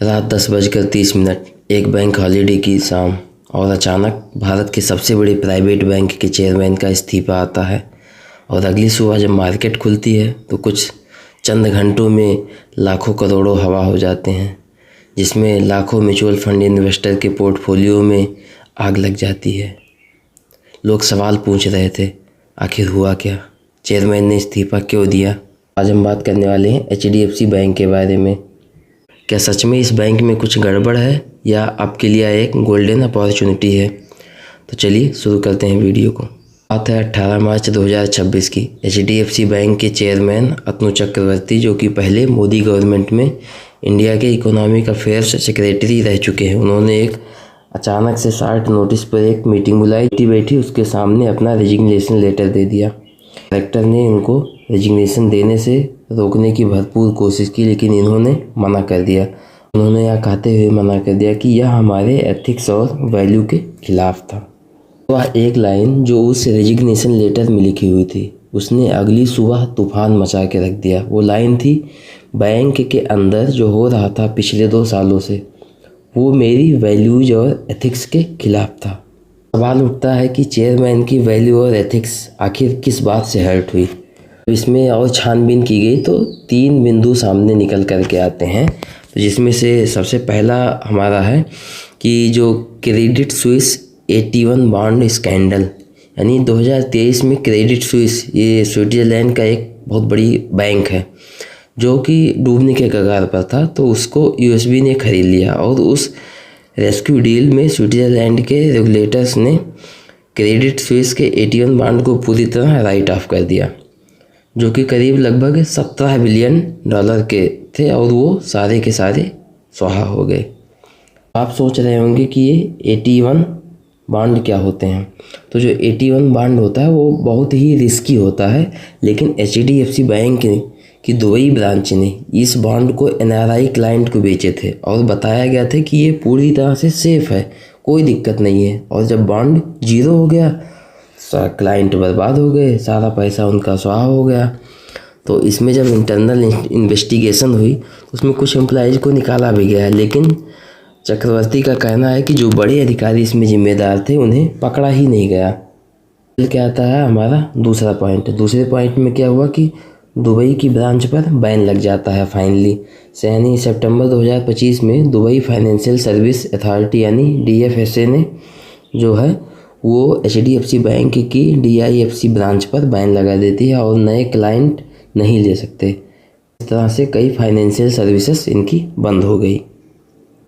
रात 10:30 एक bank holiday की शाम और अचानक भारत के सबसे बड़े प्राइवेट बैंक के चेयरमैन का इस्तीफा आता है। और अगली सुबह जब मार्केट खुलती है तो कुछ चंद घंटों में लाखों करोड़ों हवा हो जाते हैं, जिसमें लाखों म्यूचुअल फंड इन्वेस्टर के पोर्टफोलियो में आग लग जाती है। लोग सवाल पूछ रहे थे, आखिर हुआ क्या? चेयरमैन ने इस्तीफा क्यों दिया? आज हम बात करने वाले हैं HDFC बैंक के बारे में। क्या सच में इस बैंक में कुछ गड़बड़ है या आपके लिए एक गोल्डन अपॉर्चुनिटी है? तो चलिए शुरू करते हैं वीडियो को। बात है 18 मार्च 2026 की। HDFC बैंक के चेयरमैन अतनु चक्रवर्ती, जो कि पहले मोदी गवर्नमेंट में इंडिया के इकोनॉमिक अफेयर्स सेक्रेटरी रह चुके हैं, उन्होंने एक अचानक से शॉर्ट नोटिस पर एक मीटिंग बुलाई। बैठी उसके सामने अपना रेजिग्नेशन लेटर दे दिया। डायरेक्टर ने इनको रेजिग्नेशन देने से रोकने की भरपूर कोशिश की, लेकिन इन्होंने मना कर दिया। उन्होंने यह कहते हुए मना कर दिया कि यह हमारे एथिक्स और वैल्यू के खिलाफ था। वह एक लाइन जो उस रेजिग्नेशन लेटर में लिखी हुई थी, उसने अगली सुबह तूफान मचा के रख दिया। वो लाइन थी, बैंक के अंदर जो हो रहा था पिछले 2 सालों से, वो मेरी वैल्यूज और एथिक्स के खिलाफ था। सवाल उठता है कि चेयरमैन की वैल्यू और एथिक्स आखिर किस बात से हर्ट हुई। इसमें और छानबीन की गई तो 3 बिंदु सामने निकल कर के आते हैं। तो जिसमें से सबसे पहला हमारा है कि जो Credit Suisse AT1 bond scandal, यानी 2023 में क्रेडिट स्विस, ये स्विट्ज़रलैंड का एक बहुत बड़ी बैंक है जो कि डूबने के कगार पर था, तो उसको USB ने खरीद लिया। और उस रेस्क्यू डील में स्विट्ज़रलैंड के रेगुलेटर्स ने क्रेडिट स्विस के AT1 बॉन्ड को पूरी तरह राइट ऑफ कर दिया, जो कि करीब लगभग $17 बिलियन के थे, और वो सारे के सारे स्वाहा हो गए। आप सोच रहे होंगे कि ये AT1 बॉन्ड क्या होते हैं। तो जो AT1 बॉन्ड होता है वो बहुत ही रिस्की होता है, लेकिन HDFC बैंक की दुबई ब्रांच ने इस बॉन्ड को NRI क्लाइंट को बेचे थे और बताया गया था कि ये पूरी तरह से सेफ है, कोई दिक्कत नहीं है। और जब बॉन्ड जीरो हो गया, क्लाइंट बर्बाद हो गए, सारा पैसा उनका स्वाहा हो गया। तो इसमें जब इंटरनल इन्वेस्टिगेशन हुई उसमें कुछ एम्प्लॉयज़ को निकाला भी गया, लेकिन चक्रवर्ती का कहना है कि जो बड़े अधिकारी इसमें जिम्मेदार थे उन्हें पकड़ा ही नहीं गया। क्या आता है हमारा दूसरा पॉइंट। दूसरे पॉइंट में क्या हुआ कि दुबई की ब्रांच पर बैन लग जाता है फाइनली। यानी सितंबर 2025 में दुबई फाइनेंशियल सर्विस अथॉरिटी यानी DFSA ने जो है वो HDFC बैंक की DIFC ब्रांच पर बैन लगा देती है और नए क्लाइंट नहीं ले सकते। इस तरह से कई फाइनेंशियल सर्विसेज इनकी बंद हो गई।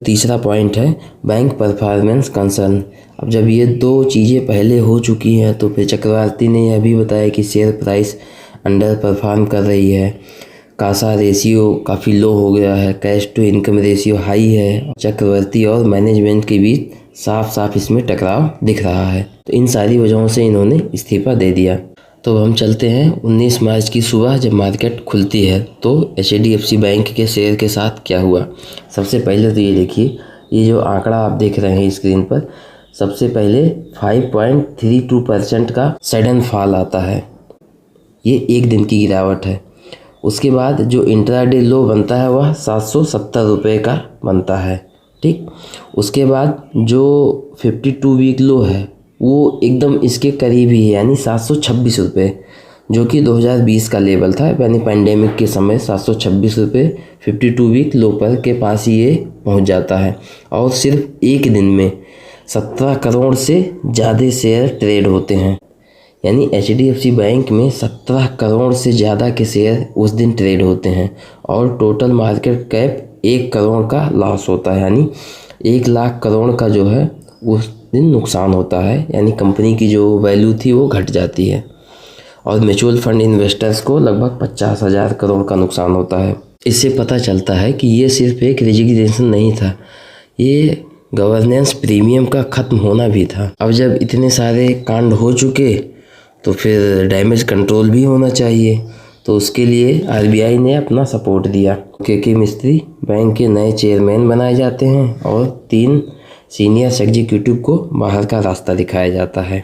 तीसरा पॉइंट है बैंक परफॉर्मेंस कंसर्न। अब जब ये 2 चीज़ें पहले हो चुकी हैं तो फिर चक्रवर्ती ने यह भी बताया कि शेयर प्राइस अंडर परफॉर्म कर रही है, कासा रेशियो काफ़ी लो हो गया है, cash to income ratio high है। चक्रवर्ती और मैनेजमेंट के बीच साफ साफ इसमें टकराव दिख रहा है। तो इन सारी वजहों से इन्होंने इस्तीफा दे दिया। तो हम चलते हैं 19 मार्च की सुबह जब मार्केट खुलती है तो HDFC बैंक के शेयर के साथ क्या हुआ। सबसे पहले तो ये देखिए, ये जो आंकड़ा आप देख रहे हैं स्क्रीन पर, सबसे पहले 5.32% का सडन फॉल आता है। ये एक दिन की गिरावट है। उसके बाद जो इंट्राडे लो बनता है वह 770 रुपये का बनता है, ठीक। उसके बाद जो 52 वीक लो है वो एकदम इसके करीब ही है, यानी 726 रुपये, जो कि 2020 का लेवल था, यानी पैंडेमिक के समय 726 रुपये 52 वीक लो पर के पास ही ये पहुंच जाता है। और सिर्फ एक दिन में 17 करोड़ से ज़्यादा शेयर ट्रेड होते हैं, यानी HDFC बैंक में 17 करोड़ से ज़्यादा के शेयर उस दिन ट्रेड होते हैं। और टोटल मार्केट कैप 1 करोड़ का लॉस होता है, यानी 1 लाख करोड़ का जो है उस दिन नुकसान होता है, यानी कंपनी की जो वैल्यू थी वो घट जाती है। और म्यूचुअल फंड इन्वेस्टर्स को लगभग 50,000 करोड़ का नुकसान होता है। इससे पता चलता है कि ये सिर्फ एक रेजिग्नेशन नहीं था, ये गवर्नेंस प्रीमियम का ख़त्म होना भी था। अब जब इतने सारे कांड हो चुके तो फिर डैमेज कंट्रोल भी होना चाहिए, तो उसके लिए RBI ने अपना सपोर्ट दिया। KK मिस्त्री बैंक के नए चेयरमैन बनाए जाते हैं और 3 सीनियर एग्जीक्यूटिव को बाहर का रास्ता दिखाया जाता है।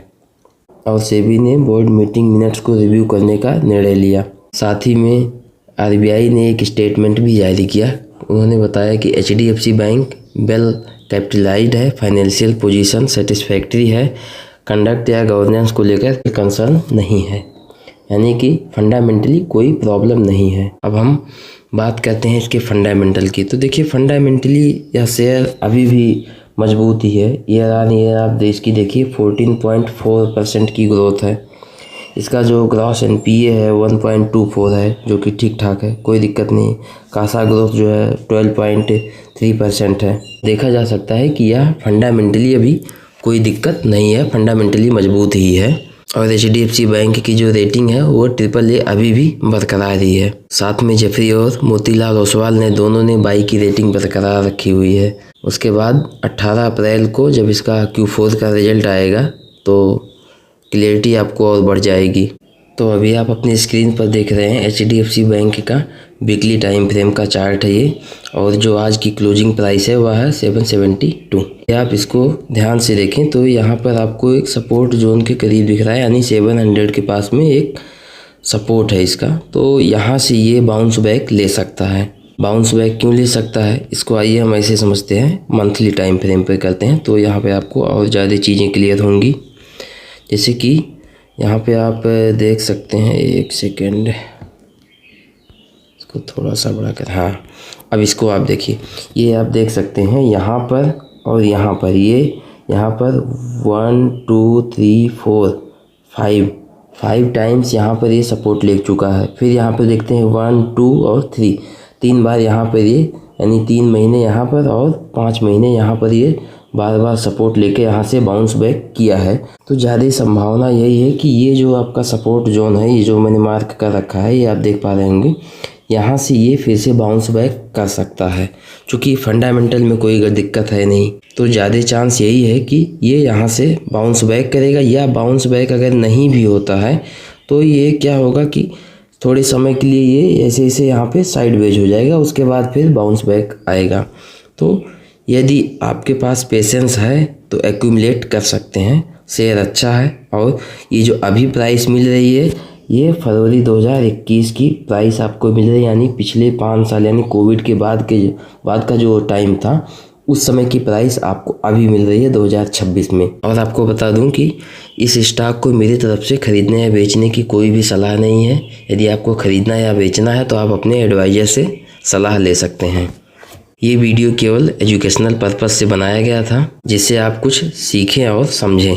और सेबी ने बोर्ड मीटिंग मिनट्स को रिव्यू करने का निर्णय लिया। साथ ही में RBI ने एक स्टेटमेंट भी जारी किया उन्होंने बताया कि HDFC बैंक वेल कैपिटलाइज्ड है, फाइनेंशियल पोजीशन सेटिस्फैक्ट्री है, कंडक्ट या गवर्नेंस को लेकर कंसर्न नहीं है, यानी कि फंडामेंटली कोई प्रॉब्लम नहीं है। अब हम बात करते हैं इसके फंडामेंटल की। तो देखिए फंडामेंटली यह शेयर अभी भी मजबूत ही है। ईयर ऑन ईयर आप देश की देखिए 14.4% की ग्रोथ है। इसका जो ग्रॉस NPA है 1.24 है, जो कि ठीक ठाक है, कोई दिक्कत नहीं। कासा ग्रोथ जो है 12.3% है। देखा जा सकता है कि यह फंडामेंटली अभी कोई दिक्कत नहीं है, फंडामेंटली मजबूत ही है। और HDFC बैंक की जो रेटिंग है वो AAA अभी भी बरकरार ही है। साथ में जेफरी और मोतीलाल ओसवाल ने दोनों ने बाई की रेटिंग बरकरार रखी हुई है। उसके बाद 18 अप्रैल को जब इसका Q4 का रिजल्ट आएगा तो क्लियरिटी आपको और बढ़ जाएगी। तो अभी आप अपनी स्क्रीन पर देख रहे हैं HDFC बैंक का वीकली टाइम फ्रेम का चार्ट है ये, और जो आज की क्लोजिंग प्राइस है वह है 772। आप इसको ध्यान से देखें तो यहाँ पर आपको एक सपोर्ट जोन के करीब दिख रहा है, यानी 700 के पास में एक सपोर्ट है इसका। तो यहाँ से ये बाउंस बैक ले सकता है। बाउंस बैक क्यों ले सकता है, इसको आइए हम ऐसे समझते हैं, मंथली टाइम फ्रेम पर करते हैं तो यहाँ पर आपको और ज़्यादा चीज़ें क्लियर होंगी। जैसे कि यहाँ पे आप देख सकते हैं, एक सेकेंड इसको थोड़ा सा बड़ा कर, हाँ अब इसको आप देखिए, ये आप देख सकते हैं यहाँ पर और यहाँ पर, ये यहाँ पर 1 2 3 4 5 टाइम्स यहाँ पर ये सपोर्ट ले चुका है। फिर यहाँ पर देखते हैं 1 2 और 3, 3 बार यहाँ पर ये, यानी 3 महीने यहाँ पर और 5 महीने यहाँ पर ये बार बार सपोर्ट लेके यहाँ से बाउंस बैक किया है। तो ज़्यादा संभावना यही है कि ये जो आपका सपोर्ट जोन है, ये जो मैंने मार्क कर रखा है, ये आप देख पा रहे होंगे, यहाँ से ये फिर से बाउंस बैक कर सकता है। चूँकि फंडामेंटल में कोई दिक्कत है नहीं, तो ज़्यादा चांस यही है कि ये यहाँ से बाउंस बैक करेगा। या बाउंस बैक अगर नहीं भी होता है तो ये क्या होगा कि थोड़े समय के लिए ये ऐसे ऐसे यहाँ पे साइडवेज हो जाएगा, उसके बाद फिर बाउंस बैक आएगा। तो यदि आपके पास पेशेंस है तो एक्यूमुलेट कर सकते हैं, शेयर अच्छा है। और ये जो अभी प्राइस मिल रही है ये फरवरी 2021 की प्राइस आपको मिल रही है, यानी पिछले 5 साल यानी कोविड के बाद का जो टाइम था उस समय की प्राइस आपको अभी मिल रही है 2026 में। और आपको बता दूं कि इस स्टॉक को मेरी तरफ से खरीदने या बेचने की कोई भी सलाह नहीं है। यदि आपको खरीदना या बेचना है तो आप अपने एडवाइज़र से सलाह ले सकते हैं। ये वीडियो केवल एजुकेशनल पर्पस से बनाया गया था, जिससे आप कुछ सीखें और समझें।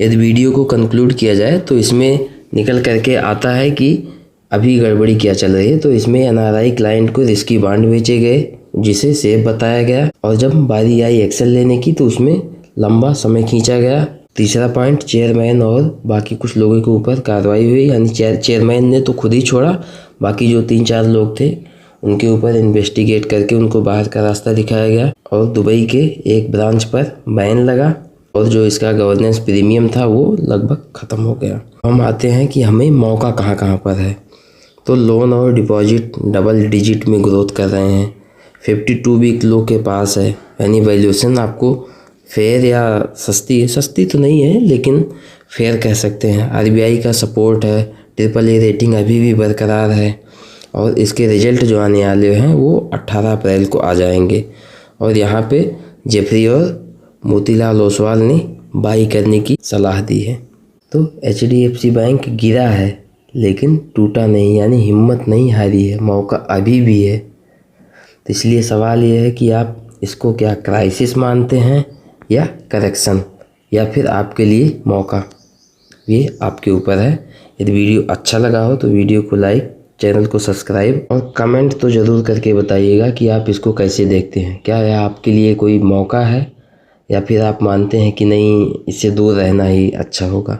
यदि वीडियो को कंक्लूड किया जाए तो इसमें निकल करके आता है कि अभी गड़बड़ी क्या चल रही है। तो इसमें NRI क्लाइंट को रिस्की बॉन्ड बेचे गए, जिसे सेफ बताया गया, और जब बारी आई एक्शन लेने की तो उसमें लंबा समय खींचा गया। तीसरा पॉइंट, चेयरमैन और बाकी कुछ लोगों के ऊपर कार्रवाई हुई, यानी चेयरमैन ने तो खुद ही छोड़ा, बाकी जो 3-4 लोग थे उनके ऊपर इन्वेस्टिगेट करके उनको बाहर का रास्ता दिखाया गया। और दुबई के एक ब्रांच पर बैन लगा, और जो इसका गवर्नेंस प्रीमियम था वो लगभग ख़त्म हो गया। हम आते हैं कि हमें मौका कहाँ कहाँ पर है। तो लोन और डिपॉजिट डबल डिजिट में ग्रोथ कर रहे हैं। 52 वीक लो के पास है, यानी वैल्यूएशन आपको फेयर या सस्ती तो नहीं है लेकिन फेयर कह सकते हैं। RBI का सपोर्ट है, AAA रेटिंग अभी भी बरकरार है, और इसके रिजल्ट जो आने वाले हैं वो 18 अप्रैल को आ जाएंगे। और यहाँ पे जेफरी और मोतीलाल ओसवाल ने बाई करने की सलाह दी है। तो HDFC बैंक गिरा है लेकिन टूटा नहीं, यानी हिम्मत नहीं हारी है, मौका अभी भी है। तो इसलिए सवाल ये है कि आप इसको क्या क्राइसिस मानते हैं या करेक्शन, या फिर आपके लिए मौका, ये आपके ऊपर है। यदि वीडियो अच्छा लगा हो तो वीडियो को लाइक, चैनल को सब्सक्राइब और कमेंट तो ज़रूर करके बताइएगा कि आप इसको कैसे देखते हैं। क्या यह आपके लिए कोई मौका है, या फिर आप मानते हैं कि नहीं, इससे दूर रहना ही अच्छा होगा।